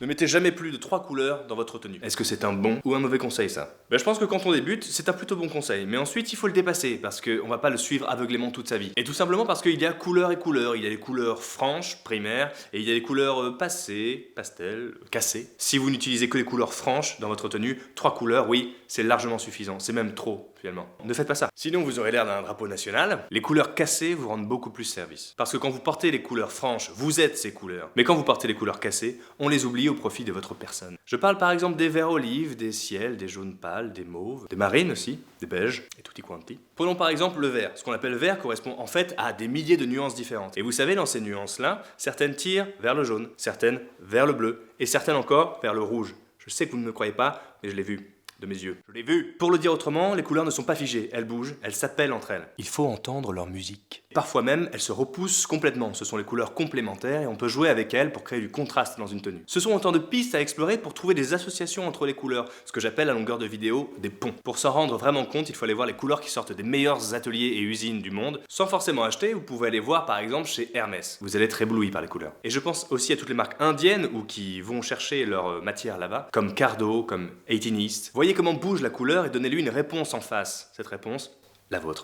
Ne mettez jamais plus de 3 couleurs dans votre tenue. Est-ce que c'est un bon ou un mauvais conseil ça? Je pense que quand on débute, c'est un plutôt bon conseil, mais ensuite il faut le dépasser parce qu'on va pas le suivre aveuglément toute sa vie. Et tout simplement parce qu'il y a couleurs et couleurs, il y a les couleurs franches, primaires, et il y a les couleurs passées, pastel, cassées. Si vous n'utilisez que les couleurs franches dans votre tenue, 3 couleurs, oui, c'est largement suffisant, c'est même trop finalement. Ne faites pas ça. Sinon vous aurez l'air d'un drapeau national. Les couleurs cassées vous rendent beaucoup plus service. Parce que quand vous portez les couleurs franches, vous êtes ces couleurs. Mais quand vous portez les couleurs cassées, on les oublie au profit de votre personne. Je parle par exemple des verts olives, des ciels, des jaunes pâles, des mauves, des marines aussi, des beiges, et tutti quanti. Prenons par exemple le vert. Ce qu'on appelle vert correspond en fait à des milliers de nuances différentes. Et vous savez, dans ces nuances-là, certaines tirent vers le jaune, certaines vers le bleu, et certaines encore vers le rouge. Je sais que vous ne me croyez pas, mais je l'ai vu. De mes yeux. Je l'ai vu. Pour le dire autrement, les couleurs ne sont pas figées, elles bougent, elles s'appellent entre elles. Il faut entendre leur musique. Parfois même, elles se repoussent complètement. Ce sont les couleurs complémentaires et on peut jouer avec elles pour créer du contraste dans une tenue. Ce sont autant de pistes à explorer pour trouver des associations entre les couleurs, ce que j'appelle à longueur de vidéo des ponts. Pour s'en rendre vraiment compte, il faut aller voir les couleurs qui sortent des meilleurs ateliers et usines du monde. Sans forcément acheter, vous pouvez aller voir par exemple chez Hermès. Vous allez être ébloui par les couleurs. Et je pense aussi à toutes les marques indiennes ou qui vont chercher leur matière là-bas, comme Cardo, comme 18 East. Voyez comment bouge la couleur et donnez-lui une réponse en face. Cette réponse, la vôtre.